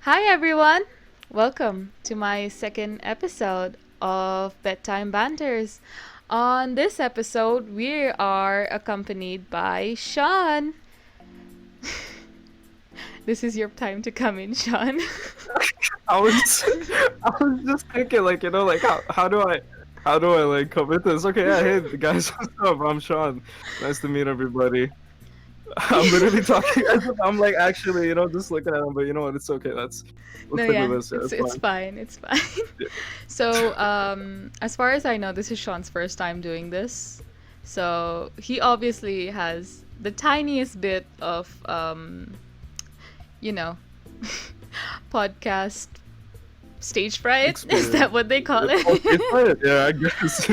Hi, everyone. Welcome to my second episode of Bedtime Banters. On this episode, we are accompanied by Shawn. This is your time to come in, Shawn. I was I was just thinking like how do I like commit this? Okay, yeah, hey guys, what's up? I'm Shawn. Nice to meet everybody. I'm literally talking as if I'm like actually, just looking at them, but you know what? It's okay. Let's No, stick with yeah, this. Yeah, it's it's it's fine. fine. It's fine. So, as far as I know, this is Shawn's first time doing this. So he obviously has the tiniest bit of you know, podcast stage fright. Is Experience. that what they call Oh, it? it's fine. Yeah, I guess.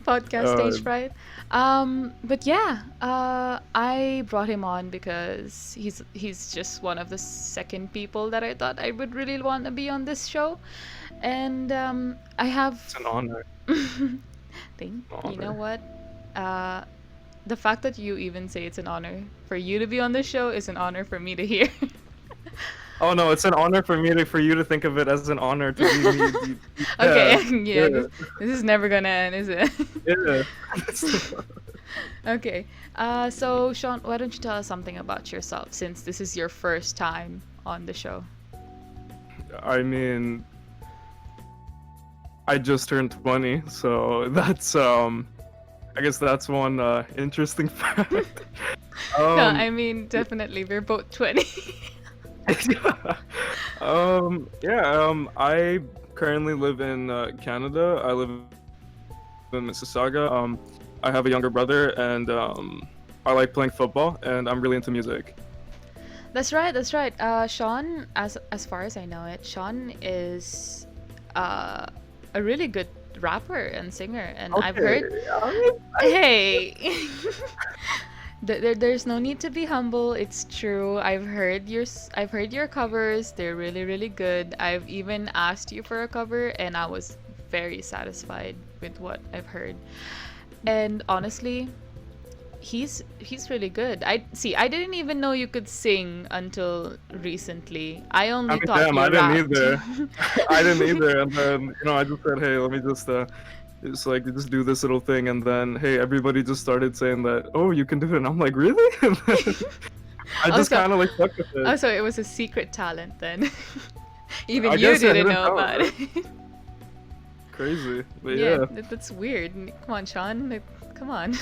Podcast uh, stage fright. But yeah, I brought him on because he's just one of the second people that I thought I would really want to be on this show, and I have. it's an honor. Thing. An You know honor. what? Uh, the fact that you even say it's an honor for you to be on this show is an honor for me to hear. Oh no, it's an honor for you to think of it as an honor to be me. Okay, Yeah, yeah, yeah, this is never gonna end, is it? yeah. Okay. So Shawn, why don't you tell us something about yourself since this is your first time on the show? I mean, I just turned 20, so I guess that's one interesting fact. No, Um I mean definitely we're both 20. I currently live in Canada. I live in Mississauga. I have a younger brother and I like playing football and I'm really into music. That's right. That's right. Shawn, as far as I know it, Shawn is uh, a really good rapper and singer, and I've Okay. heard. Hey, there's no need to be humble. It's true. I've heard your covers. They're really really good. I've even asked you for a cover, and I was very satisfied with what I've heard. And honestly, he's really good. I didn't even know you could sing until recently. I I only mean, thought damn, you I didn't rapped. either. I didn't either. And then, I just said, hey, let me just do this little thing. And then, hey, everybody just started saying that, oh, you can do it. And I'm like, really? And then I just Also, kind of like stuck with it. also it was a secret talent then. Even I you guess I didn't didn't know tell about her. it. Crazy. But Yeah, yeah. that's weird. Come on, Sean. Come on.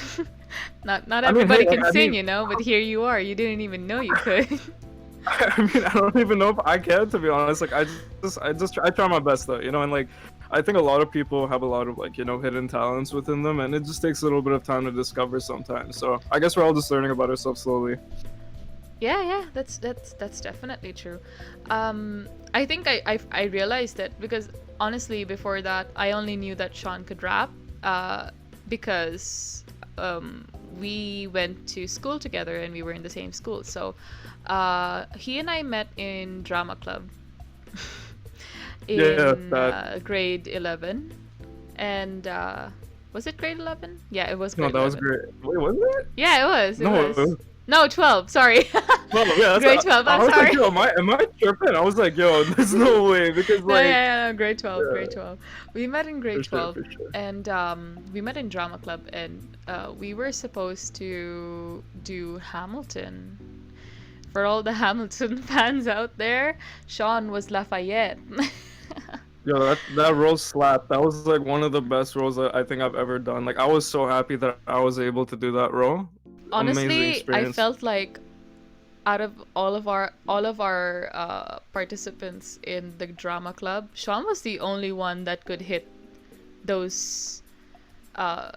Not I mean, everybody hey, can sing, but here you are. You didn't even know you could. I don't even know if I can, to be honest. Like, I try my best though, and like, I think a lot of people have a lot of like, hidden talents within them, and it just takes a little bit of time to discover sometimes. So I guess we're all just learning about ourselves slowly. Yeah, that's definitely true. I think I realized that because honestly, before that, I only knew that Sean could rap, because we went to school together and we were in the same school. So, he and I met in drama club Yeah, in that grade 11, and was it grade 11? Yeah, it was no, grade that was 11. great. Wait, was it? Yeah, it was. It No, it was. was. No, 12. Sorry. Well, yeah, Grade 12. I I'm was like, sorry. yo, am I tripping? I was like, yo, there's no way because No, yeah, like, yeah, no, grade 12, yeah, grade 12. We met in grade for sure, 12, for sure. and we met in drama club, and we were supposed to do Hamilton. For all the Hamilton fans out there, Sean was Lafayette. Yo, that role slapped. That was like one of the best roles that I think I've ever done. Like, I was so happy that I was able to do that role. Amazing Honestly, I experience. felt like out of all of our participants in the drama club, Sean was the only one that could hit those uh,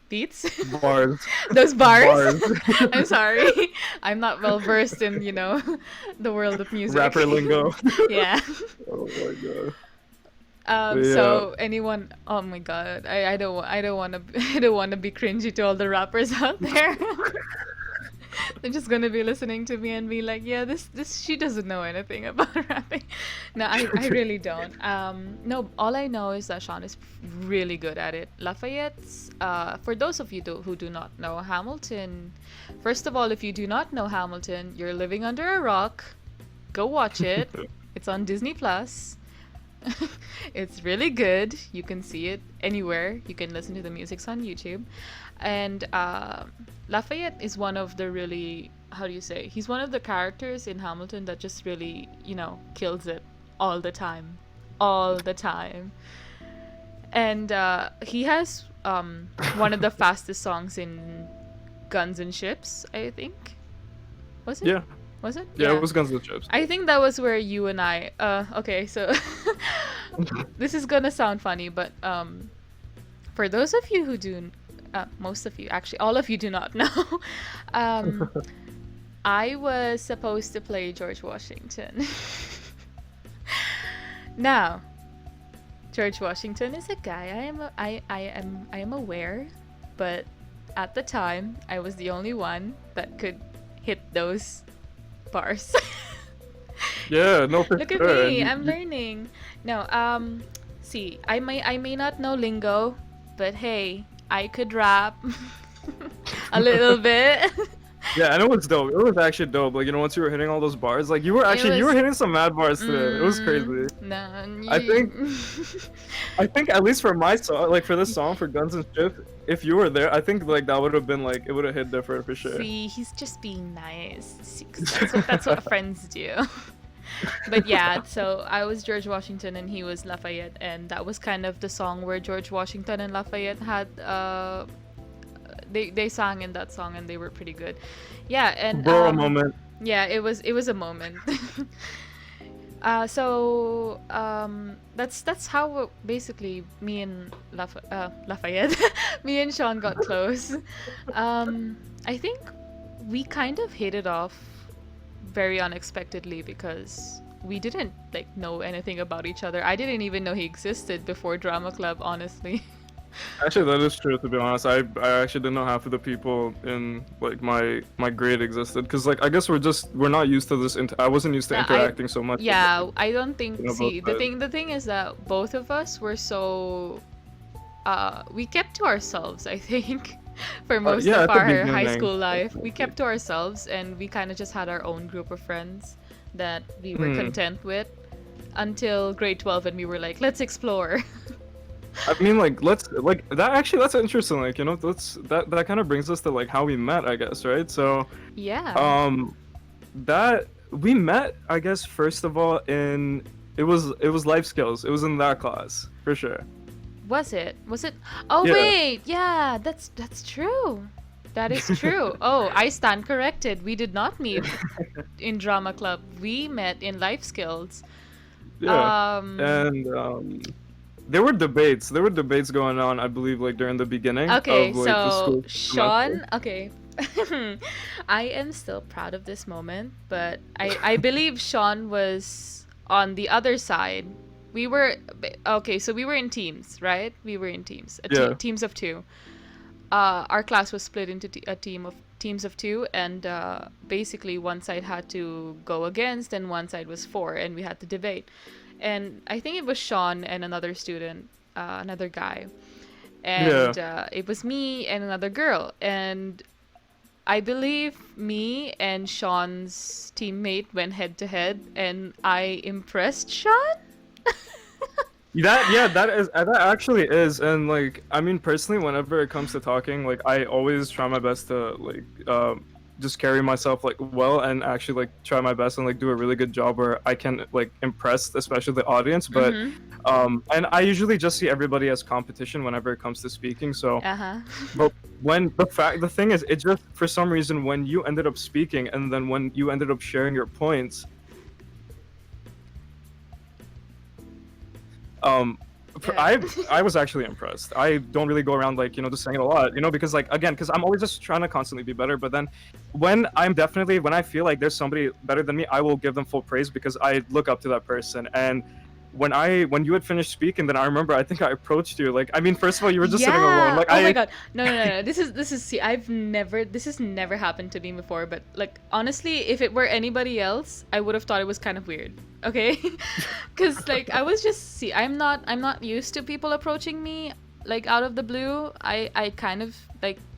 beats, Bars. those bars. Bars. I'm sorry, I'm not well versed in the world of music. Rapper lingo. Yeah. Oh my god. But yeah. So anyone? Oh my God, I don't want to I don't want to be cringy to all the rappers out there. They're just gonna be listening to me and be like, yeah, this she doesn't know anything about rapping. No, I really don't. No, all I know is that Sean is really good at it. Lafayette's, for those of you who do not know Hamilton, first of all, if you do not know Hamilton, you're living under a rock. Go watch it. It's on Disney Plus. It's really good. You can see it anywhere. You can listen to the music's on YouTube. And Lafayette is one of the really, how do you say? He's one of the characters in Hamilton that just really, kills it all the time. All the time. And he has one of the fastest songs in Guns and Ships, I think. Was it? Yeah. Was it? Yeah, it was Guns N' Chips. I think that was where you and I. Okay, so this is gonna sound funny, but for those of you who do, most of you, actually, all of you do not know, I was supposed to play George Washington. Now, George Washington is a guy I am aware, but at the time I was the only one that could hit those bars. Yeah, no, for Look sure. at me, I'm learning. No, see, I may not know lingo, but hey, I could rap a little bit. Yeah, and it was dope. It was actually dope. Like, once you were hitting all those bars, like you were hitting some mad bars today. It was crazy. No, I think at least for my song, like for this song for Guns N' Chips, if you were there, I think like that would have been like it would have hit different for sure. See, he's just being nice. See, 'cause that's what friends do. But yeah, so I was George Washington and he was Lafayette, and that was kind of the song where George Washington and Lafayette had they sang in that song and they were pretty good. Yeah, and Bro, a moment. yeah, it was a moment. So that's how basically me and Lafayette, me and Shawn got close. I think we kind of hit it off very unexpectedly because we didn't know anything about each other. I didn't even know he existed before Drama Club, honestly. Actually, that is true. To be honest, I actually didn't know half of the people in like my grade existed because I guess we're not used to this. I wasn't used to interacting so much. Yeah, I don't think. See, both the thing is that both of us were so. We kept to ourselves, I think, for most yeah, of at the our high beginning. school life. We kept to ourselves, and we kind of just had our own group of friends that we were content with until grade 12, and we were like, let's explore. I mean, let's that. Actually, that's interesting. That kind of brings us to how we met, I guess, right? So, Yeah. that we met, I guess, first of all in it was life skills. It was in that class for sure. Was it? Was it? Oh Yeah. wait, yeah, that's true. That is true. Oh, I stand corrected. We did not meet in drama club. We met in life skills. Yeah. Um, And there were debates. There were debates going on, I believe, during the beginning Okay, of the so school Shawn, semester. okay. I am still proud of this moment, but I believe Shawn was on the other side. We were okay, so we were in teams, right? We were in teams, Yeah. teams of two. Our class was split into a teams of two, and basically one side had to go against, and one side was for, and we had to debate. And I think it was Shawn and another student, another guy, and it was me and another girl, and I believe me and Shawn's teammate went head to head, and I impressed Shawn. That actually is, and I mean personally, whenever it comes to talking, I always try my best to just carry myself well, and actually try my best and do a really good job where I can impress especially the audience. But and I usually just see everybody as competition whenever it comes to speaking. So Uh-huh. but when the thing is, it just for some reason when you ended up speaking and then when you ended up sharing your points, I was actually impressed. I don't really go around just saying it a lot, because because I'm always just trying to constantly be better. But then when I feel like there's somebody better than me, I will give them full praise because I look up to that person. And when you had finished speaking, then I remember I think I approached you. I mean, first of all, you were just sitting alone. Oh my god. No. This is see, this has never happened to me before, but honestly, if it were anybody else, I would have thought it was kind of weird. Okay? Cuz I was just I'm not used to people approaching me out of the blue. I kind of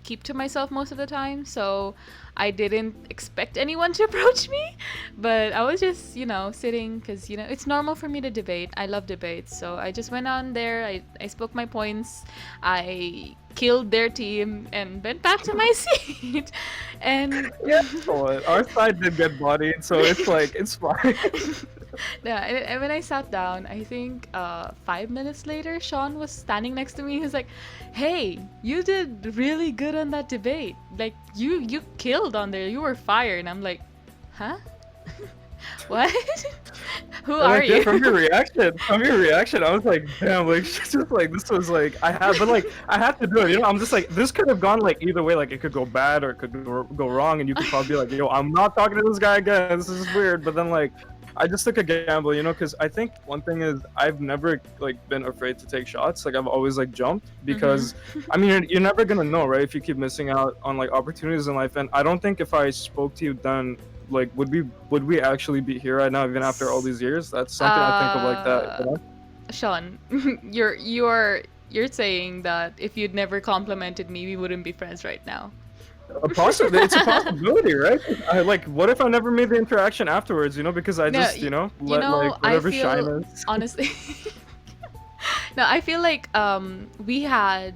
keep to myself most of the time. So I didn't expect anyone to approach me, but I was just, sitting because, it's normal for me to debate. I love debates. So I just went on there. I spoke my points. I killed their team and went back to my seat. And Yeah, our side did get bodied, so it's like it's fine. yeah, and when I sat down, I think 5 minutes later, Shawn was standing next to me. He's like, "Hey, you did really good on that debate. Like, you killed on there. You were fired." And I'm like, "Huh? What? Who And, are like, yeah, you?" from your reaction, I was like, damn, like she's just like this was like I had to do it. I'm just like this could have gone like either way. Like it could go bad or it could go wrong, and you could probably be like, yo, I'm not talking to this guy again. This is weird. But then like I just took a gamble, because I think one thing is I've never like been afraid to take shots. Like I've always like jumped because I mean you're never gonna know, right? If you keep missing out on like opportunities in life, and I don't think if I spoke to you then like would we actually be here right now even after all these years? That's something I think of like that. Shawn, you're saying that if you'd never complimented me, we wouldn't be friends right now. It's a possibility, right? Like what if I never made the interaction afterwards, because I No, just let like I whatever feel shyness. honestly. No, I feel like we had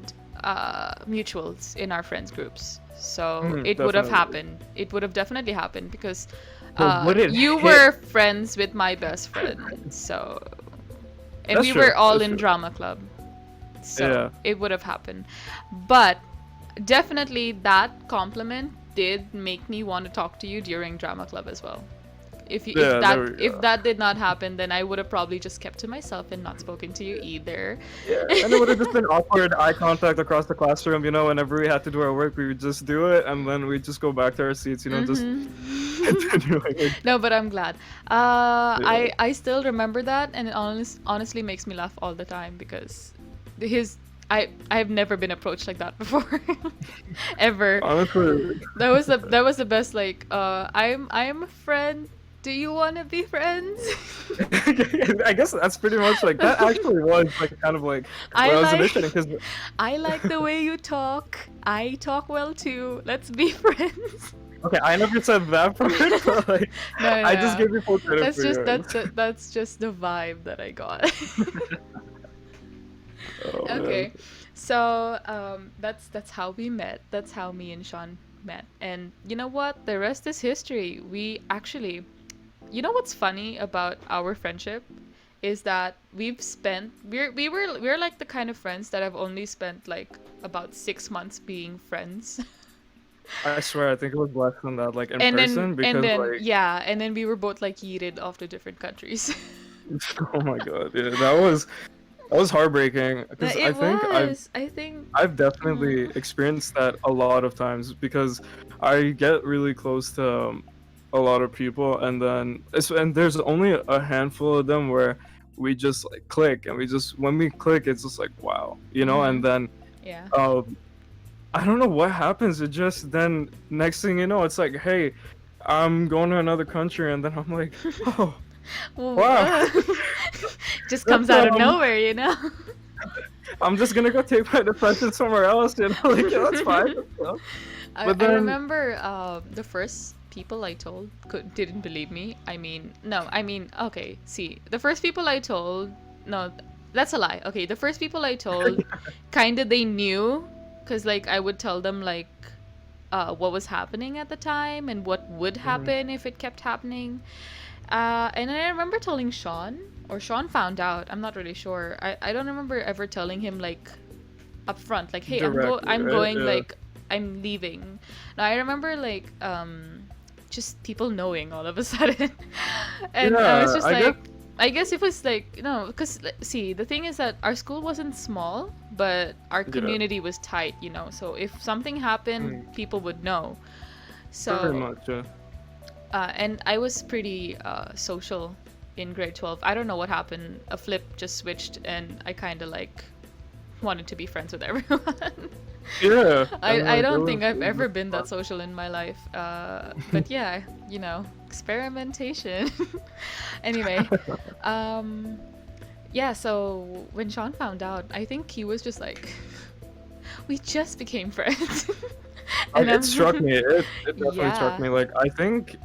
mutuals in our friends groups, so it would have Definitely. happened. It would have definitely happened because But would it you hit? were friends with my best friend, so and That's we true, were all that's in true. drama club, so Yeah. it would have happened. But definitely that compliment did make me want to talk to you during drama club as well. Yeah, there we If go. that did not happen, then I would have probably just kept to myself and not spoken to you either. Yeah, and it would have just been awkward eye contact across the classroom. Whenever we had to do our work, we would just do it, and then we'd just go back to our seats. Just continuing. No, but I'm glad. Yeah. I still remember that, and it honestly makes me laugh all the time because I've never been approached like that before, ever. Honestly, That was the best. Like, I'm a friend. Do you want to be friends? I guess that's pretty much like that. Actually, was like kind of like I what I was like envisioning because I like the way you talk. I talk well too. Let's be friends. okay, I never said that part, but like No, no, I just no. gave you full credit That's for just yours. that's just the vibe that I got. Oh, man. Okay, so that's how we met. That's how me and Shawn met. And you know what? The rest is history. We actually, what's funny about our friendship is that we're like the kind of friends that have only spent like about 6 months being friends. I swear, I think it was less than that, like in and then person, and because then like, yeah, and then we were both like yeeted off to different countries. oh my god, yeah, that was heartbreaking because I It think was. I think. I've definitely experienced that a lot of times because I get really close to a lot of people, and then and there's only a handful of them where we just like click, and when we click, it's just like wow, and then Yeah. I don't know what happens. It just then next thing you know, it's like, hey, I'm going to another country, and then I'm like, oh, wow. Just That's, comes out of nowhere. I'm just gonna go take my depression somewhere else, like yeah, that's fine. But I then, remember the first people I told didn't believe me. Okay, see, the first people I told, no, that's a lie. Okay, the first people I told, kinda they knew, because like I would tell them like what was happening at the time and what would happen if it kept happening. And I remember telling Shawn, or Shawn found out. I'm not really sure. I don't remember ever telling him like up front, like, hey, directly, I'm right? going, Yeah. like, I'm leaving. Now I remember like just people knowing all of a sudden, and I was Yeah, just I like, guess. I guess it was like, because see, the thing is that our school wasn't small, but our Yeah. community was tight, so if something happened, people would know. Very So much, yeah. and I was pretty social in grade 12. I don't know what happened. A flip just switched, and I kind of like wanted to be friends with everyone. Yeah. I like, don't it think was- I've it ever was been that fun. social in my life. But yeah, experimentation. Anyway, yeah, so when Shawn found out, I think he was just like, we just became friends. And It struck I'm me. It definitely struck yeah. me. Like I think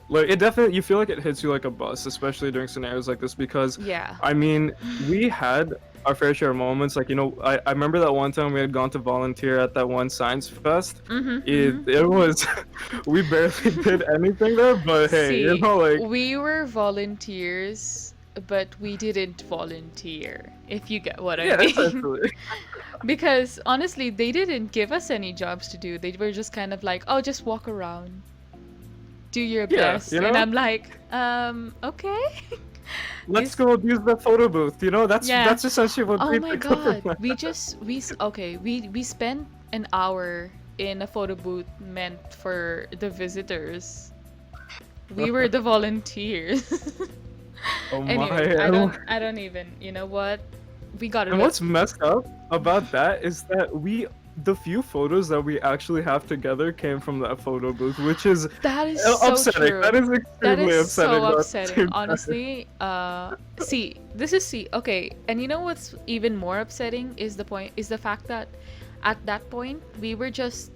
like it definitely you feel like it hits you like a bus, especially during scenarios like this because Yeah. I mean we had our fair share of moments. Like I remember that one time we had gone to volunteer at that one science fest. Mhm. Mhm. It was we barely did anything there, but hey, See, like we were volunteers, but we didn't volunteer, if you get what I yeah, mean. essentially. Because honestly, they didn't give us any jobs to do. They were just kind of like, oh, just walk around, do your Yeah, best. And I'm like, okay. let's These, go use the photo booth. yeah. That's essentially what Oh we my picked up from God. that. Okay, we spent an hour in a photo booth meant for the visitors. We were the volunteers. Oh Anyways, my. I don't even, you know what? We gotta And look. what's messed up about that is that the few photos that we actually have together came from that photo booth, which is That is so upsetting. That true. is That is extremely upsetting. so But at the upsetting. same time, Honestly, see, okay, and you know what's even more upsetting is the fact that at that point we were just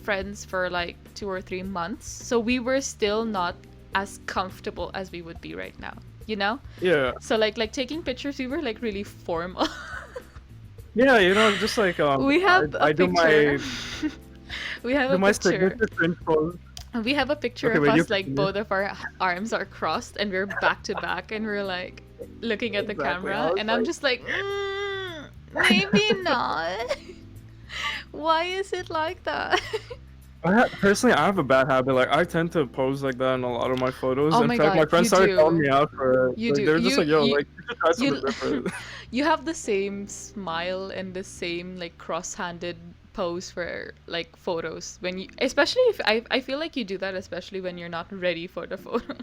friends for like 2 or 3 months, so we were still not as comfortable as we would be right now, you know? yeah, So like taking pictures, we were like really formal. yeah, just like We have a I do picture. my We have a picture. signature cringe pose. We have a picture Okay, of wait, you us like continue. both of our arms are crossed and we're back to back and we're like looking at the Exactly. I camera was and I'm like, just like, maybe not. Why is it like that? personally, I have a bad habit. Like, I tend to pose like that in a lot of my photos. Oh In my fact, my God, friends you started calling do. me out for it. You Like, do. they were just like, "Yo, You like, you should try something you different." you have the same smile and the same like cross-handed pose for like photos when you, especially if I feel like you do that especially when you're not ready for the photo.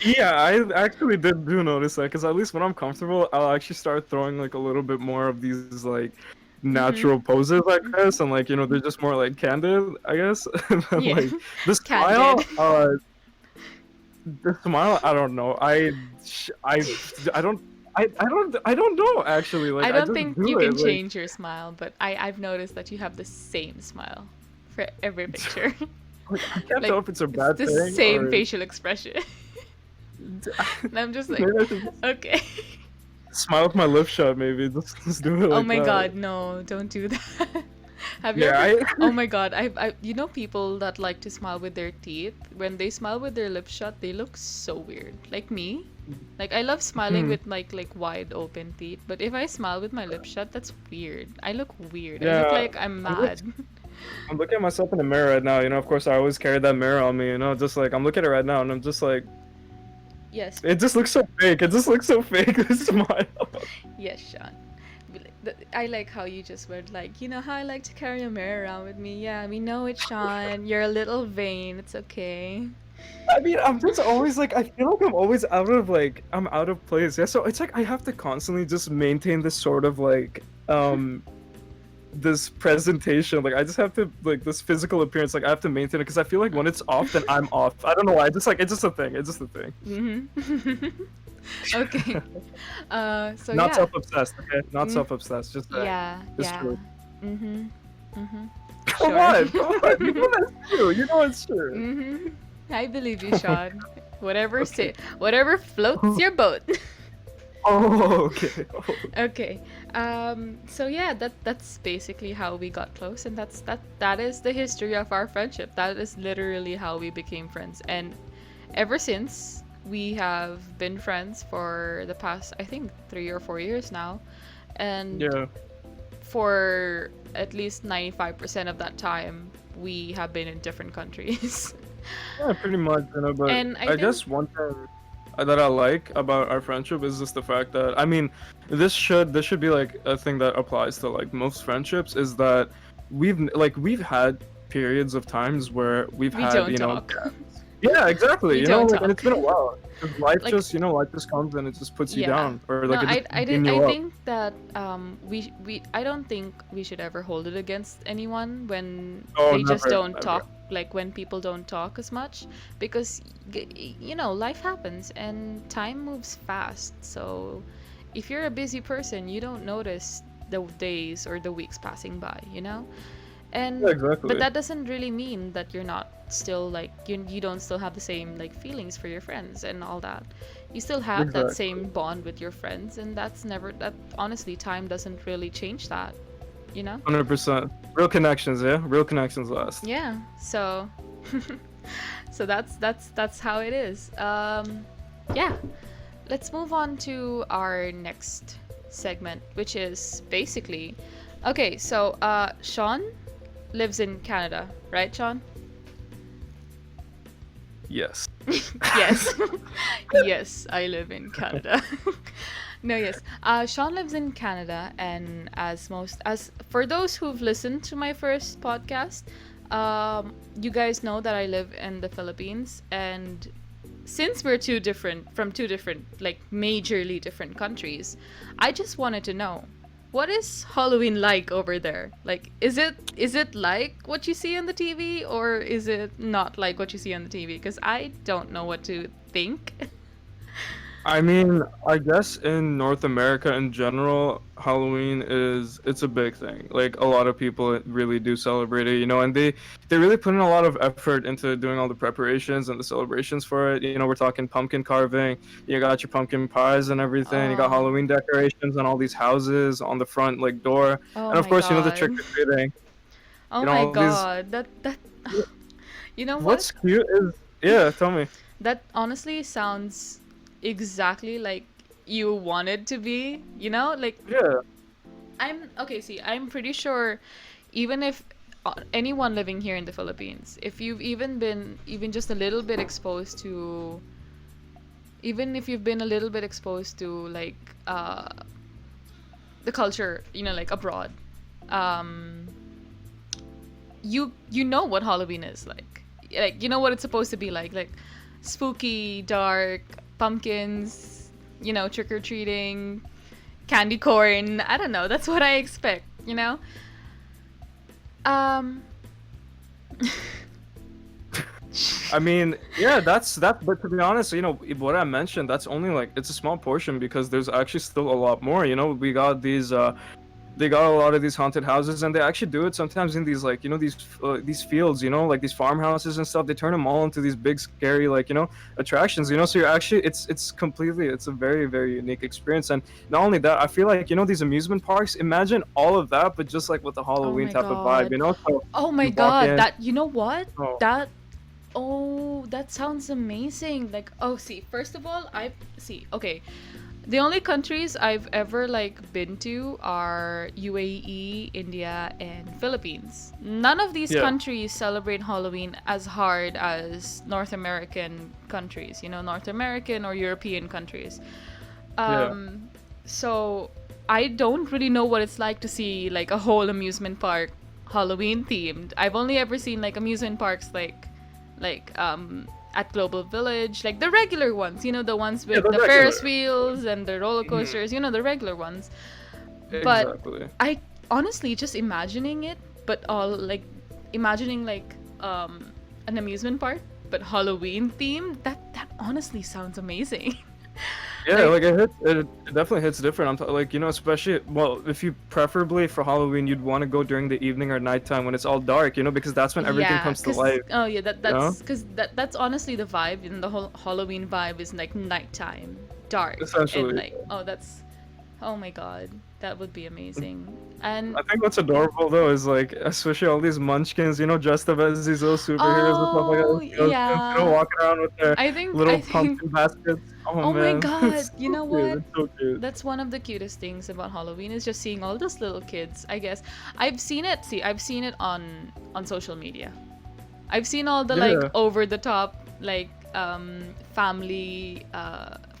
Yeah, I actually do notice that because at least when I'm comfortable, I'll actually start throwing like a little bit more of these like Mhm. natural poses, I guess, Mhm. and like they're just more like candid, I guess. And then, Yeah. like the Candid. smile, I don't know. Sh- I don't, I don't know actually. I Like I don't just think you do can it. Like change your smile, but I've noticed that you have the same smile for every picture. I can't Like tell if it's a it's bad the thing same or facial expression. And I'm just like, maybe I should just okay. smile with my lips shut. Maybe just do it Oh like my that. God, no, don't do that. Have you Yeah, ever? I. Oh my God, you know people that like to smile with their teeth. When they smile with their lips shut, they look so weird. Like me. Like I love smiling with like wide open teeth, but if I smile with my lips shut, that's weird. I look weird. I look Yeah, like I'm I'm mad. I'm looking at myself in the mirror right now. Of course, I always carry that mirror on me. Just like I'm looking at it right now, and I'm just like, Yes, it just looks so fake. It just looks so fake. This smile. yes, Sean. I like how you just were like, you know how I like to carry a mirror around with me. Yeah, we know it, Sean. You're a little vain. It's okay. I mean, I'm just always like, I feel like I'm out of place. Yeah, so it's like I have to constantly just maintain this sort of like, this presentation. Like I just have to like this physical appearance. Like I have to maintain it because I feel like when it's off, then I'm off. I don't know why. Just like it's just a thing. It's just a thing. Mm-hmm. Okay. So Not yeah. self-obsessed. Okay, not Mm, self-obsessed. Just saying. yeah, It's yeah. true. Mm-hmm. Mm-hmm. Come Sure. on, come on. You know that's true. You know it's true. Mm-hmm. I believe you, Sean. Whatever floats your boat. Oh, okay. Oh. Okay. So yeah, that's basically how we got close, and that is the history of our friendship. That is literally how we became friends, and ever since we have been friends for the past, I think, 3 or 4 years now, and Yeah. for at least 95% of that time, we have been in different countries. Yeah, pretty much, but And I I think, guess one thing that I like about our friendship is just the fact that I mean, this should be like a thing that applies to like most friendships is that we've had periods of times where we've we had, don't talk. yeah, exactly, We don't like and it's talk. been a while. 'Cause Like, life just comes and it just puts you yeah. down or No, like it just beam I you up. think that we I don't think we should ever hold it against anyone when Oh, they just never, don't never. talk, like when people don't talk as much, because life happens and time moves fast. So if you're a busy person, you don't notice the days or the weeks passing by, Yeah, And but exactly. that doesn't really mean that you're not still like you don't still have the same like feelings for your friends and all that. You still have that Exactly. same bond with your friends, and that's never that honestly time doesn't really change that, you know? 100%. Real connections, yeah? Real connections last. Yeah. So so that's how it is. Yeah. Let's move on to our next segment, which is basically okay, so Sean lives in Canada, right, Sean? Yes. Yes. Yes, I live in Canada. No, yes. Sean lives in Canada, and as for those who've listened to my first podcast, you guys know that I live in the Philippines, and since we're two different, like majorly different countries, I just wanted to know, what is Halloween like over there? Like, is it like what you see on the TV, or is it not like what you see on the TV? Because I don't know what to think. I mean, I guess in North America in general, Halloween it's a big thing. Like a lot of people really do celebrate it, and they really put in a lot of effort into doing all the preparations and the celebrations for it. We're talking pumpkin carving, you got your pumpkin pies and everything, you got Oh, Halloween decorations on all these houses on the front like door, oh and of my course, the trick god. or treating. Oh my All these. god. That you know what? What's cute is, yeah, tell me. That honestly sounds exactly like you wanted to be, you know? Like Yeah. I'm okay, see, I'm pretty sure even if anyone living here in the Philippines, if you've even been even just a little bit exposed to even if you've been a little bit exposed to like the culture, like abroad, um you know what Halloween is like. Like you know what it's supposed to be like spooky, dark, pumpkins, trick or treating, candy corn. I don't know. That's what I expect. Um I mean, yeah, that's that. But to be honest, what I mentioned, that's only like it's a small portion because there's actually still a lot more. We got they got a lot of these haunted houses, and they actually do it sometimes in these like these fields, like these farmhouses and stuff. They turn them all into these big scary like attractions. So you're actually it's a very very unique experience. And not only that, I feel like these amusement parks. Imagine all of that, but just like with the oh Halloween my type of vibe. god. So Oh my you walk god. in. That you know what? Oh, That Oh, that sounds amazing. Like, oh, see, first of all, okay. The only countries I've ever like been to are UAE, India, and Philippines. None of these yeah. countries celebrate Halloween as hard as North American countries, North American or European countries. Yeah. So I don't really know what it's like to see like a whole amusement park Halloween themed. I've only ever seen like amusement parks like at Global Village, like the regular ones, the ones Yeah, with the the regular. Ferris wheels and the roller Mhm. coasters, the regular ones. But Exactly. I honestly just imagining it, but all like imagining like an amusement park, but Halloween themed. That honestly sounds amazing. Yeah, Like like it definitely hits different. Like especially if you preferably for Halloween, you'd want to go during the evening or nighttime when it's all dark, because that's when everything yeah, comes to cause life, oh yeah, that you know? that's cause that's honestly the vibe, and the whole Halloween vibe is like nighttime, dark, and Essentially. like oh my god, that would be amazing. And I think what's adorable though is like especially all these munchkins, dressed up as these little superheroes and stuff like oh that, skeletons, yeah, walking around with their I think little I think pumpkin baskets. Oh oh my man, god, it's you so know cute. what? It's so cute. That's one of the cutest things about Halloween is just seeing all those little kids. I guess I've seen it on social media. I've seen all the like Yeah. over the top like family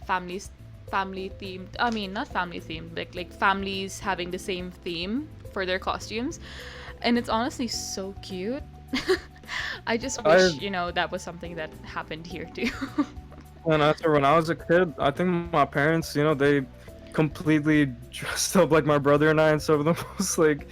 families family themed. I mean, not family themed, like families having the same theme for their costumes, and it's honestly so cute. I just I wish that was something that happened here too. And after when I was a kid, I think my parents, they completely dressed up like my brother and I, and some of the most like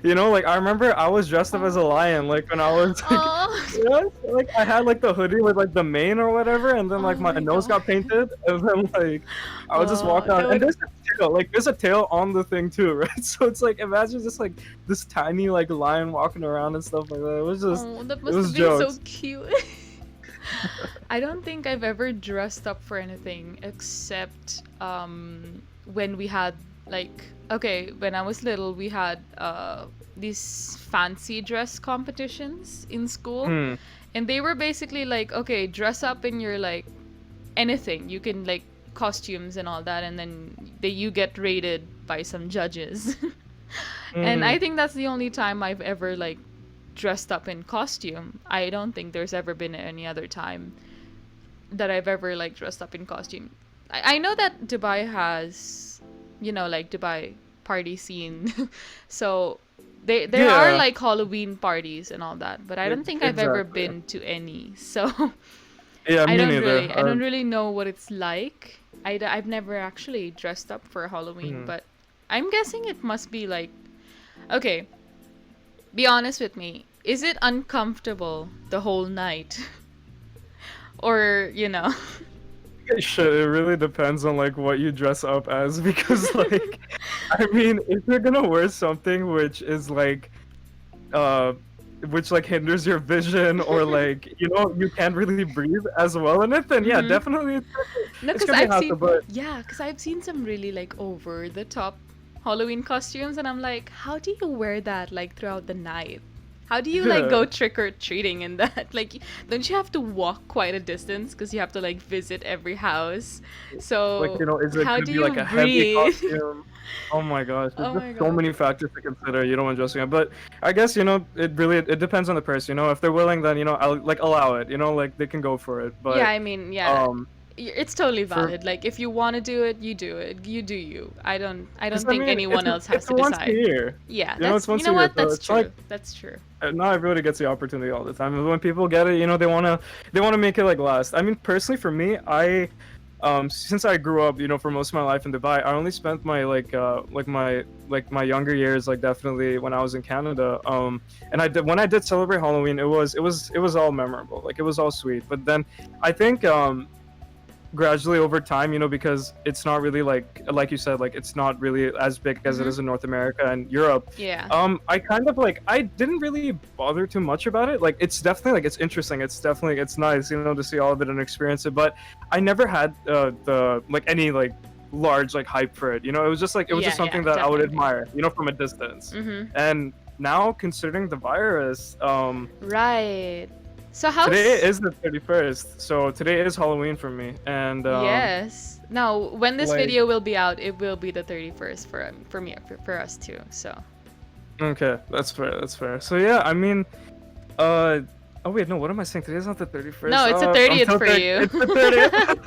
You know, like I remember I was dressed up as a lion, like when I was like, Oh, yeah, like I had like the hoodie with like the mane or whatever, and then oh like my my nose god. got painted, and then like I would just walk Oh, out, that and would. there's a tail on the thing too, right? So it's like imagine just like this tiny like lion walking around and stuff like that. Oh, that It must have was been so jokes. cute. I don't think I've ever dressed up for anything except when we had like okay, when I was little we had these fancy dress competitions in school, Hmm. and they were basically like okay, dress up in your like anything. You can like costumes and all that, and then you get rated by some judges. And Hmm. I think that's the only time I've ever like dressed up in costume. I don't think there's ever been any other time that I've ever like dressed up in costume. I know that Dubai has, you know, like Dubai party scene. So there are Yeah. like Halloween parties and all that, but I don't think I've ever Exactly. been to any. So Yeah, me neither. I don't really know what it's like. I've never actually dressed up for Halloween, Mhm. but I'm guessing it must be like okay, be honest with me. Is it uncomfortable the whole night? Or, you know. Shit, it really depends on like what you dress up as because like I mean if you're gonna wear something uh which like hinders your vision or like you know you can't really breathe as well in it, then yeah, Mhm. definitely No, it's cuz gonna be a I've hassle, seen but yeah, cuz I've seen some really like over the top Halloween costumes and I'm like, how do you wear that like throughout the night? How do you like yeah, go trick or treating in that? Like, don't you have to walk quite a distance because you have to like visit every house? like So, you know, is it how gonna do be like you a heavy breathe? costume? Oh my gosh, there's Oh just my so god. many factors to consider. You know when dressing up, but I guess you know it depends on the person. You know, if they're willing, then you know I'll like allow it. You know, like they can go for it. Yeah, But I mean, yeah, um, it's totally for valid. Like if you want to do it, you do it. You do you. I because don't I think mean anyone else has it's to once a decide. year. Yeah, You know, it's that's you once know a year, what? so That's it's like true. That's true. not everybody gets the opportunity all the time. And when people get it, you know, they wanna make it like last. I mean, personally, for me, since I grew up, you know, for most of my life in Dubai, I only spent my my younger years like definitely when I was in Canada. And I did when I did celebrate Halloween, it was all memorable, like it was all sweet. But then I think gradually over time, you know, because it's not really like you said, like it's not really as big as it Mhm. is in North America and Europe. Yeah. I kind of like I didn't really bother too much about it. Like it's definitely like it's interesting. It's definitely it's nice, you know, to see all of it and experience it. But I never had the like any like large like hype for it. You know, it was just Yeah, yeah, something that I would definitely. admire, you know, from a distance. Mhm. And now considering the virus, Right. So today how's is the 31st, so today is Halloween for me, and yes. Now, when this like video will be out, it will be the 31st for me for us too. So. okay, that's fair. That's fair. So yeah, I mean, uh, oh wait, no, what am I saying? Today's not the 31st. No, it's the I'm 30th for tilting. you. It's the 30th.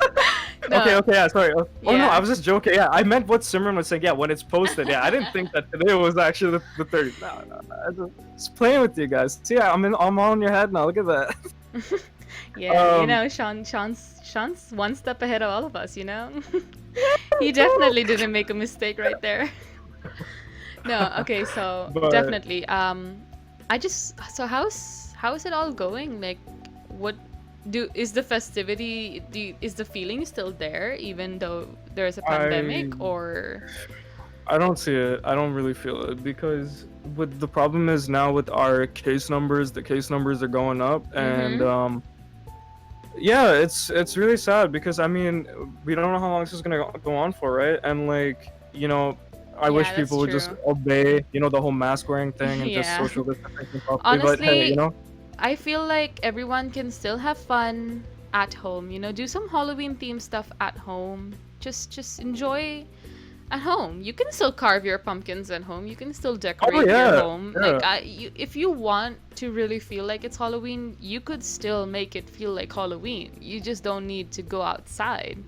Okay, No. okay, yeah, sorry. Oh no, I Yeah. was just joking. Yeah, I meant what Simran was saying. Yeah, when it's posted. Yeah, I didn't think that today was actually the 30th. No, no, no. I just playing with you guys. See, yeah, I'm all in your head now. Look at that. Yeah, you Um, know, Sean's one step ahead of all of us, you know? He definitely didn't make a mistake right there. No, okay, so but definitely. I just so how's it all going? Like what is the festivity is the feeling still there even though there's a I pandemic or I don't see it. I don't really feel it because with the problem is now with our case numbers, the case numbers are going up, and mm-hmm. yeah, it's really sad because I mean we don't know how long this is gonna go on for, right? And like you know, I Yeah, wish that's people would just true. obey, you know, the whole mask wearing thing and just Yeah. social distancing properly. But hey, you Honestly, know, I feel like everyone can still have fun at home, you know, do some Halloween themed stuff at home. Just enjoy at home. You can still carve your pumpkins at home. You can still oh decorate your yeah, home. yeah, If you want to really feel like it's Halloween, you could still make it feel like Halloween. You just don't need to go outside.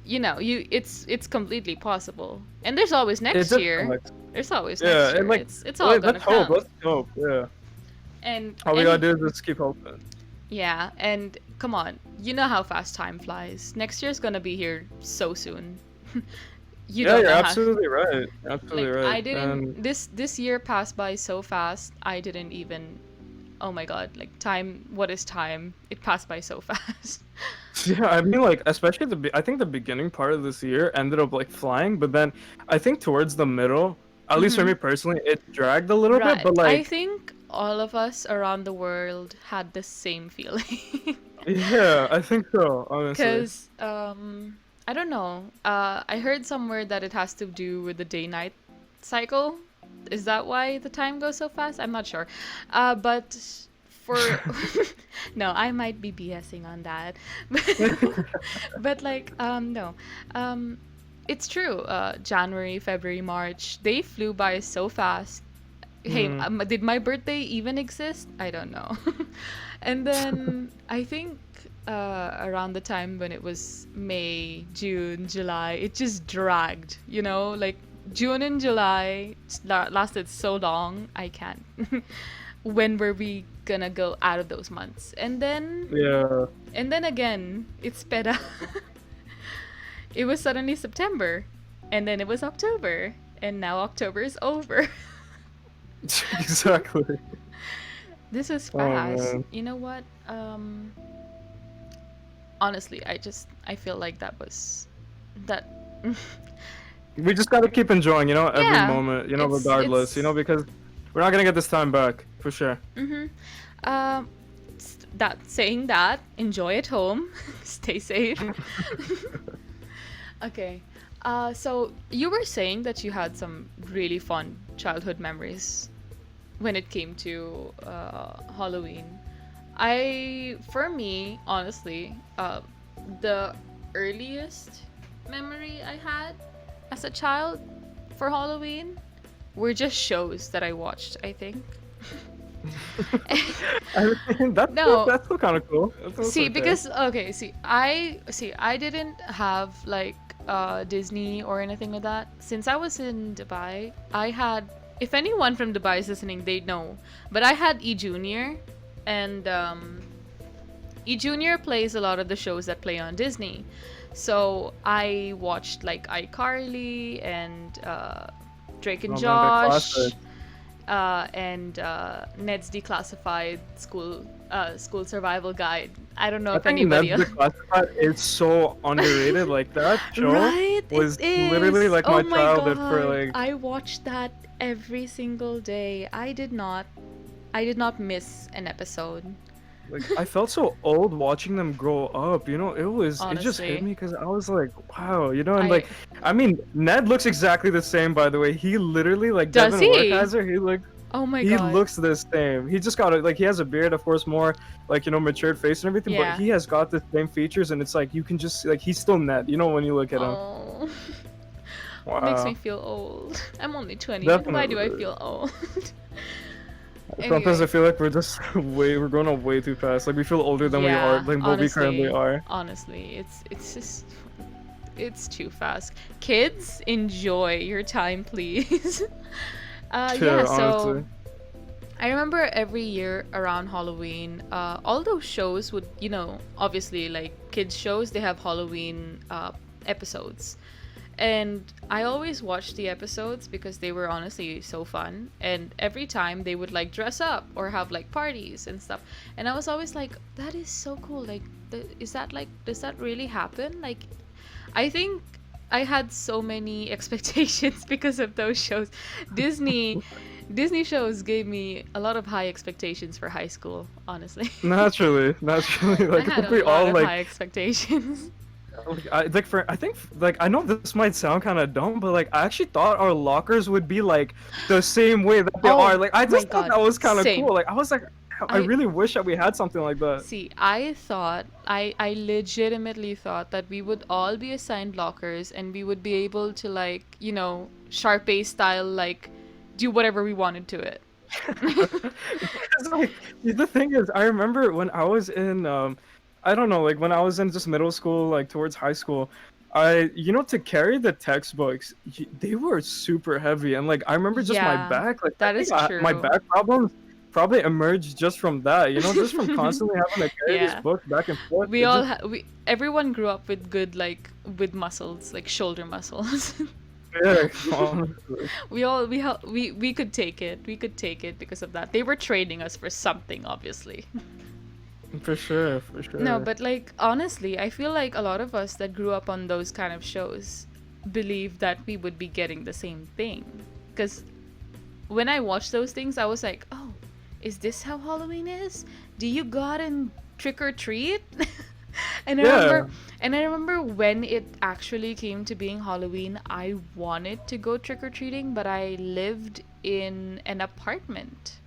You know, it's completely possible. And there's always it next just year. sucks. There's always Yeah, next and year. like It's all gonna let's hope, come. let's hope, yeah. And All we gotta any do is just keep hoping. yeah, and come on, you know how fast time flies. Next year's gonna be here so soon. You Yeah, don't you're know how. absolutely right. You're absolutely Like right. I didn't. And This year passed by so fast. I didn't even. Oh my god! Like time. What is time? It passed by so fast. yeah, I mean, like, especially I think the beginning part of this year ended up like flying, but then I think towards the middle, at least for Mm-hmm. me personally, it dragged a little bit. Right. But I like, think all of us around the world had the same feeling. yeah, I think so, honestly. Because, I don't know. I heard somewhere that it has to do with the day night cycle. Is that why the time goes so fast? I'm not sure. But for. No, I might be BSing on that. But, like, no. Um, it's true. January, February, March, they flew by so fast. Hey, Mhm. did my birthday even exist? I don't know. And then I think around the time when it was May, June, July, it just dragged, like June and July lasted so long. I can't. When were we gonna go out of those months? Yeah. And then again, it sped up. It was suddenly September, and then it was October, and now October is over. Exactly. This is Oh fast. man. You know what? Honestly, I feel like that. We just gotta keep enjoying, every Yeah, moment, regardless, it's. because we're not gonna get this time back for sure. Mhm. Um, that saying that, enjoy at home, stay safe. Okay. So you were saying that you had some really fun childhood memories when it came to Halloween. For me, honestly, the earliest memory I had as a child for Halloween were just shows that I watched, I think. I mean, No, that's still kind of cool. That's see, okay. because okay, I didn't have like Disney or anything like that. Since I was in Dubai, I had. If anyone from Dubai is listening, they know. But I had E Junior, and E Junior plays a lot of the shows that play on Disney. So I watched like iCarly and Drake and Oh man, the Josh, classic. and Ned's Declassified School Survival Guide. I don't know I if think anybody Ned's else. Declassified is so underrated. Like that show Right, it was literally is. like Oh my my childhood for god, like I watched that every single day. I did not miss an episode. I felt so old watching them grow up. It just hit Honestly, me because I was like, wow, and I like, I mean, Ned looks exactly the same, by the way. He literally like does Devin he? Werkheiser. Oh my He god. looks the same. He just got like he has a beard, of course, more like matured face and everything, but Yeah. he has got the same features, and it's like you can just like he's still Ned. When you look at him. Oh, makes me Wow, feel old. I'm only 20. Why do I definitely. feel old? Sometimes I Anyway, feel like we're just we're going up way too fast. Like we feel older than we are, yeah, than what we currently are. honestly, it's just it's too fast. Kids, enjoy your time, please. Yeah, Yeah, so honestly. I remember every year around Halloween, all those shows would, obviously like kids shows, they have Halloween episodes. And I always watched the episodes because they were honestly so fun. And every time they would like dress up or have like parties and stuff. And I was always like, that is so cool. Like, does that really happen? Like, I think I had so many expectations because of those shows. Disney Disney shows gave me a lot of high expectations for high school, honestly. Naturally, I like I had think a we lot all of like, high expectations. I think like I know this might sound kind of dumb, but like I actually thought our lockers would be like the same way that they are. Oh Like I my just thought god, that was kind of same. cool. Like I was like, I I really wish that we had something like that. See, I legitimately thought that we would all be assigned lockers and we would be able to like, Sharpay style like do whatever we wanted to it. Because like the thing is, I remember when I was in I don't know, like when I was in just middle school, like towards high school, to carry the textbooks, they were super heavy, and like I remember just my Yeah, back, like I that think is my true. back problems probably emerged just from that, just from constantly having to carry these Yeah. books back and forth. It just We everyone grew up with good like with muscles, like shoulder muscles. Yeah, honestly. We could take it. We could take it because of that. They were training us for something, obviously. For sure, for No, sure. but like honestly, I feel like a lot of us that grew up on those kind of shows believe that we would be getting the same thing. Because when I watched those things, I was like, oh, is this how Halloween is? Do you go out and trick or treat? and I Yeah, remember and I remember when it actually came to being Halloween, I wanted to go trick or treating, but I lived in an apartment.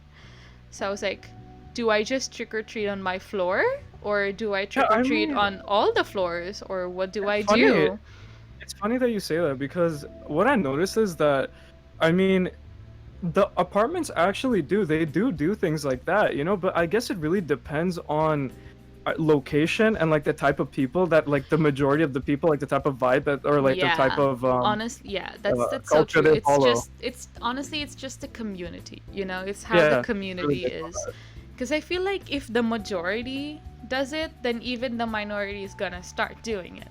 So I was like, do I just trick or treat on my floor? Or do I yeah. trick or I treat mean, on all the floors? Or what do it's I funny. do? It's funny that you say that because what I noticed is that, I mean, the apartments actually do things like that, you know. But I guess it really depends on location and like the type of people that like the majority of the people like the type of vibe that or like the type Yeah. of Honestly, yeah, that's so culture true. they follow. It's honestly it's just a community, you know? It's how the Yeah, it's really community big on is. that. Because I feel like if the majority does it, then even the minority is gonna start doing it.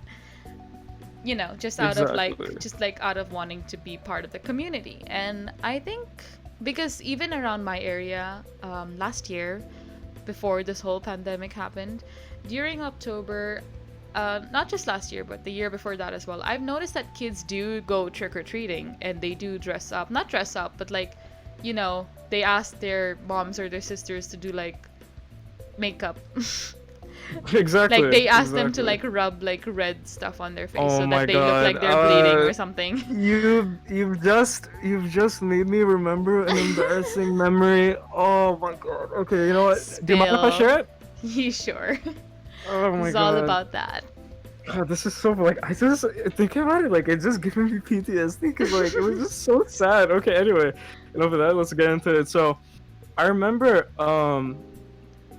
You know, just out of like Exactly. just like out of wanting to be part of the community. And I think because even around my area, last year, before this whole pandemic happened, during October, not just last year, but the year before that as well, I've noticed that kids do go trick or treating and they do dress up. Not dress up, but like, you know, they ask their moms or their sisters to do like makeup. Like Exactly, they ask them to exactly. like rub like red stuff on their face Oh so my that they look god. like they're bleeding or something. You've just made me remember an embarrassing memory. Oh my god. Okay, you know what? Do you mind if I Spill. share it? You sure? Oh my It's all god. about that. God, this is so like I just thinking about it like it's just giving me PTSD because like it was just so sad. Okay, anyway, enough of that. Let's get into it. So I remember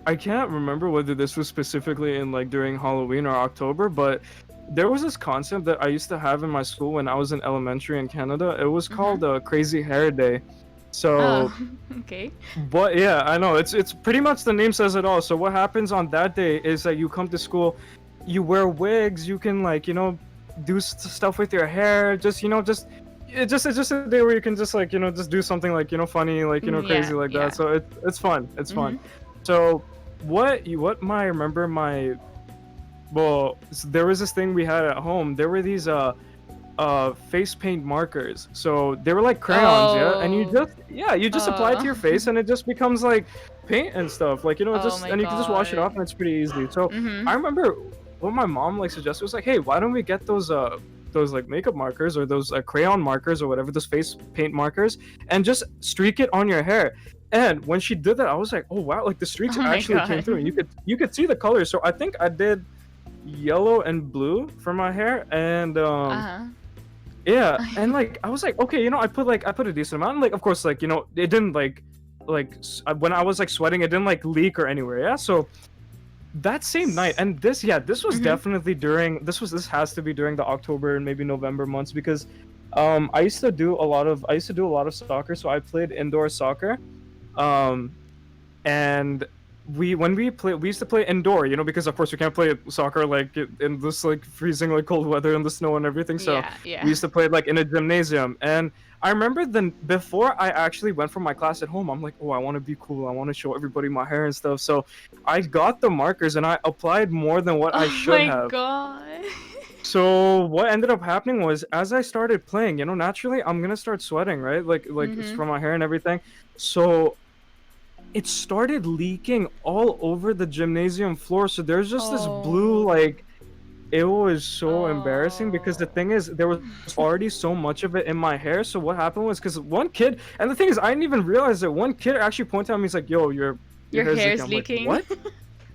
I can't remember whether this was specifically in like during Halloween or October, but there was this concept that I used to have in my school when I was in elementary in Canada. It was Mm-hmm. called Crazy Hair Day. Oh, So, okay. but yeah, I know it's pretty much the name says it all. So what happens on that day is that you come to school, you wear wigs, you can like do stuff with your hair, just it's just a day where you can just like just do something like funny like Yeah, crazy like that. yeah. So it's fun. It's Mm-hmm. fun. So what my remember my well there was this thing we had at home. There were these face paint markers. So they were like crayons, yeah, and Oh, you just apply it to uh, your face and it just becomes like paint and stuff, like oh just my and you can just wash it off god. and it's pretty easy. So Mm-hmm. I remember what my mom like suggested was like, hey, why don't we get those like makeup markers or those crayon markers or whatever, those face paint markers, and just streak it on your hair. And when she did that, I was like, oh wow, like the streaks Oh my actually came god. through and you could see the colors. So I think I did yellow and blue for my hair, and Uh-huh. yeah, and like I was like, okay, I put a decent amount. And, like, of course, like it didn't when I was like sweating, it didn't like leak or anywhere. Yeah, so that same night, and this was Mm-hmm. definitely this has to be during the October and maybe November months because I used to do a lot of soccer, so I played indoor soccer, um, and we used to play indoor, because of course we can't play soccer like in this like freezing like cold weather in the snow and everything. So Yeah, we yeah. used to play it like in a gymnasium. And I remember then before I actually went for my class at home, I'm like, oh, I want to be cool. I want to show everybody my hair and stuff. So I got the markers and I applied more than what I Oh should my have. god. So what ended up happening was as I started playing, naturally I'm gonna start sweating, right? Like it's Mm-hmm. from my hair and everything. So it started leaking all over the gymnasium floor. So there's just this blue, Oh. like, it was so embarrassing because the Oh. thing is, there was already so much of it in my hair. So what happened was because one kid, and the thing is, I didn't even realize that one kid actually pointed at me. He's like, "Yo, your Your hair's leaking." hair's I'm like, leaking. "What?"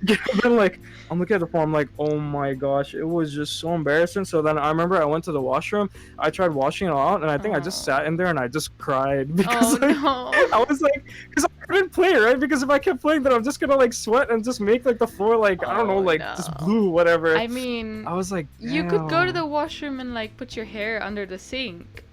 Yeah, then like I'm looking at the phone, I'm like, oh my gosh, it was just so embarrassing. So then I remember I went to the washroom, I tried washing it out, and I think I just Oh. sat in there and I just cried Oh because like no. I was like, because I couldn't play, right? Because if I kept playing, then I'm just gonna like sweat and just make like the floor like I don't know, Oh like just no. blue, whatever. I mean, I was like, you could go to damn. the washroom and like put your hair under the sink.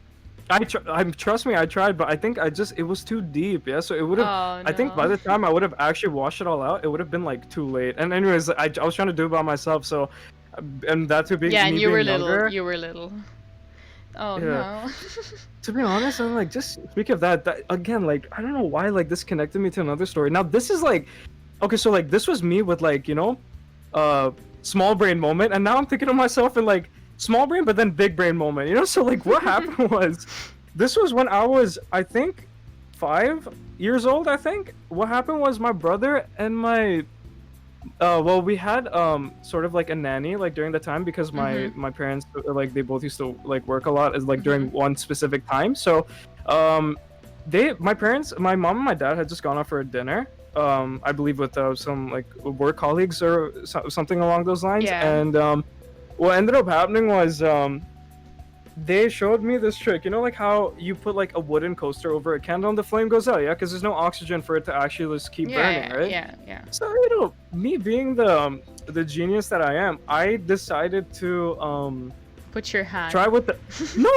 Trust me, I tried, but I think it was too deep, yeah. So it would have, Oh I think by no. the time I would have actually washed it all out, it would have been like too late. And anyways, I was trying to do it by myself, so and that too being Yeah, and me you were being little. younger. You were little. Oh Yeah. no. To be honest, I'm like, just speak of that again, like, I don't know why, like, this connected me to another story. Now, this is like, okay, so like, this was me with like, uh, small brain moment, and now I'm thinking of myself in like small brain, but then big brain moment, So like, what happened was, this was when I was, I think, 5 years old. I think what happened was my brother and my well, we had sort of like a nanny like during the time because my Mm-hmm. my parents like they both used to like work a lot as like Mm-hmm. during one specific time. So, um, my parents, my mom and my dad had just gone out for a dinner. I believe with some like work colleagues or something along those lines. Yeah. And what ended up happening was they showed me this trick. You know, like how you put like a wooden coaster over a candle and the flame goes out, yeah, because there's no oxygen for it to actually just keep burning, Yeah. right? Yeah. Yeah. So, me being the genius that I am, I decided to Put your hand. try with the no,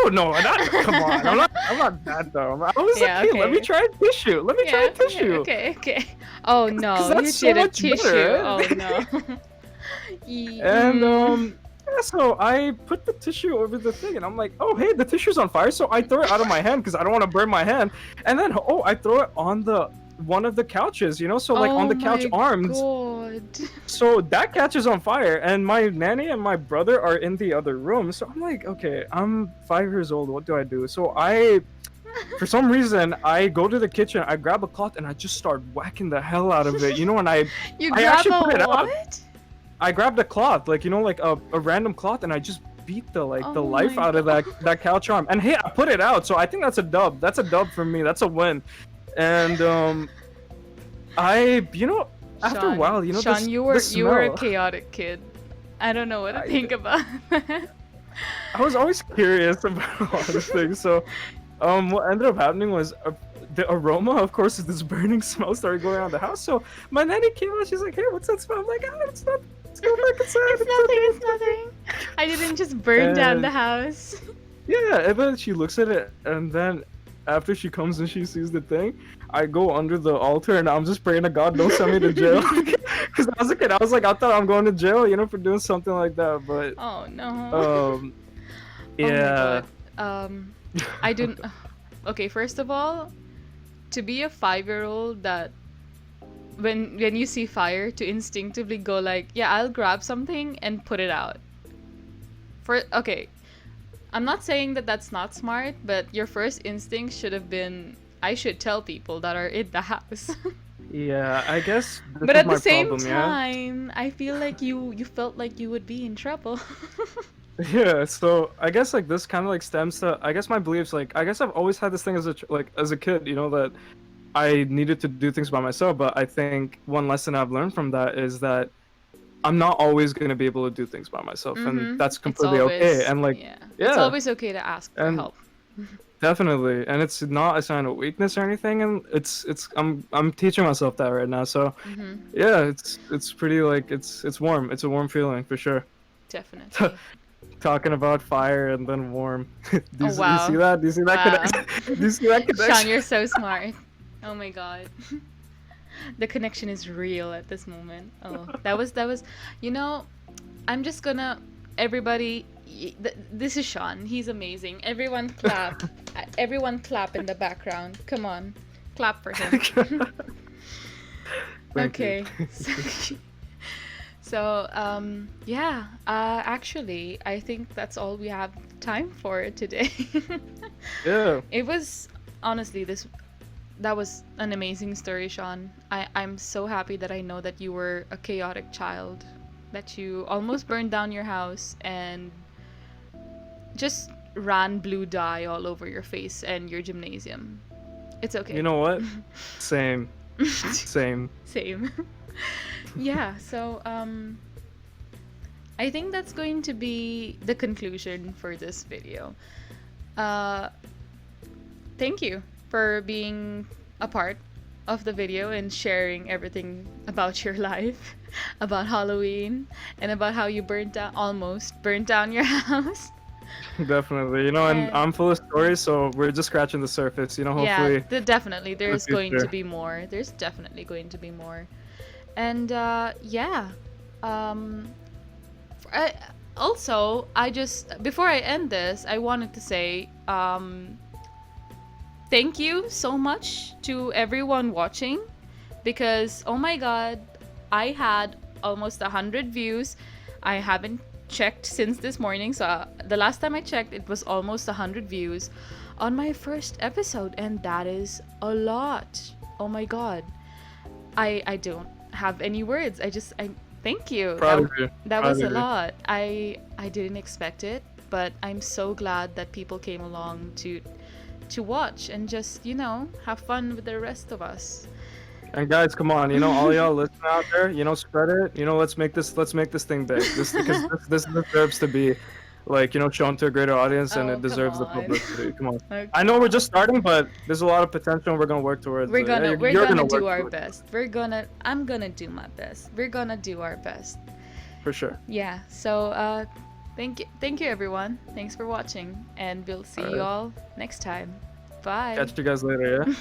come on, I'm not that dumb. I was Yeah, like, hey, let me okay. try tissue. Let me try Yeah. tissue. Okay. Okay. Oh Because no, you that's so did a much tissue. better, Oh right? no. And Mm. yeah, so I put the tissue over the thing, and I'm like, oh hey, the tissue's on fire. So I throw it out of my hand because I don't want to burn my hand. And then I throw it on the one of the couches, so like on Oh the couch my arms. god. So that catches on fire, and my nanny and my brother are in the other room. So I'm like, okay, I'm 5 years old. What do I do? So for some reason, I go to the kitchen, I grab a cloth, and I just start whacking the hell out of it. And You I grab actually a put it out. what? I grabbed a cloth, like like a random cloth, and I just beat the Oh life my out of god. that couch arm. And hey, I put it out, so I think that's a dub. That's a dub for me. That's a win. And I after a Shawn, while, Shawn, you the were a smell. chaotic kid. I don't know what to I, think about that. I was always curious about a lot of things. So, what ended up happening was the aroma, of course, is this burning smell started going around the house. So my nanny came out. She's like, "Hey, what's that smell?" I'm like, "Ah, it's not. Let's go back inside. It's nothing, it's nothing. I didn't just burn down the And house. yeah, and then she looks at it, and then after she comes and she sees the thing, I go under the altar and I'm just praying to God, don't send me to jail. Because I was a kid, I was like, I thought I'm going to jail, for doing something like that. But Oh no. um, Oh my yeah. god. I didn't. Okay, first of all, to be a 5-year-old that when you see fire to instinctively go like, yeah, I'll grab something and put it out. Okay, I'm not saying that that's not smart, but your first instinct should have been, I should tell people that are in the house. Yeah, I guess this But is at the my same problem, yeah? time, I feel like you felt like you would be in trouble. Yeah, so I guess like this kind of like stems to I guess my beliefs like I guess I've always had this thing as a kid, that I needed to do things by myself, but I think one lesson I've learned from that is that I'm not always going to be able to do things by myself, and Mm-hmm. that's It's completely okay. always, And like, yeah. It's yeah, always okay to ask for and help. definitely, and it's not a sign of weakness or anything, and I'm teaching myself that right now. So Mm-hmm. yeah, it's pretty like it's warm. It's a warm feeling for sure. Definitely. Talking about fire and then warm. Oh You see wow. that? Do you see that Wow. connection? Do you see that Sean, connection? you're so smart. Oh my god. The connection is real at this moment. Oh, that was I'm just gonna everybody this is Sean. He's amazing. Everyone clap. Everyone clap in the background. Come on. Clap for him. Thank you. Okay. So, yeah, actually, I think that's all we have time for today. Yeah. It was honestly that was an amazing story, Sean. I'm so happy that I know that you were a chaotic child, that you almost burned down your house and just ran blue dye all over your face and your gymnasium. It's okay. You know what? Same. Same. Same. Yeah, so I think that's going to be the conclusion for this video. Thank you for being a part of the video and sharing everything about your life, about Halloween, and about how you almost burnt down your house. Definitely. And And I'm full of stories, so we're just scratching the surface. yeah, Hopefully definitely in the there's going to future. be more. There's definitely going to be more. And yeah, um, I, also, I just before I end this, I wanted to say thank you so much to everyone watching, because oh my god, I had almost 100 views. I haven't checked since this morning, so the last time I checked, it was almost 100 views on my first episode, and that is a lot. Oh my god, I don't have any words. I thank you. Proud of you. That Proud was a of you. lot. I didn't expect it, but I'm so glad that people came along to watch and just, you know, have fun with the rest of us. And guys, come on, you know, all y'all listening out there, you know, spread it. You know, let's make this thing big. This because this deserves to be, like, you know, shown to a greater audience, and Oh, it deserves the come on. publicity. Come on. Okay. I know we're just starting, but there's a lot of potential, and we're gonna work towards We're it. gonna Yeah, we're you're gonna work do our towards it, best. I'm gonna do my best. We're gonna do our best. for sure. Yeah. So thank you everyone. Thanks for watching, and we'll see you Alright. all next time. Bye. Catch you guys later. Yeah.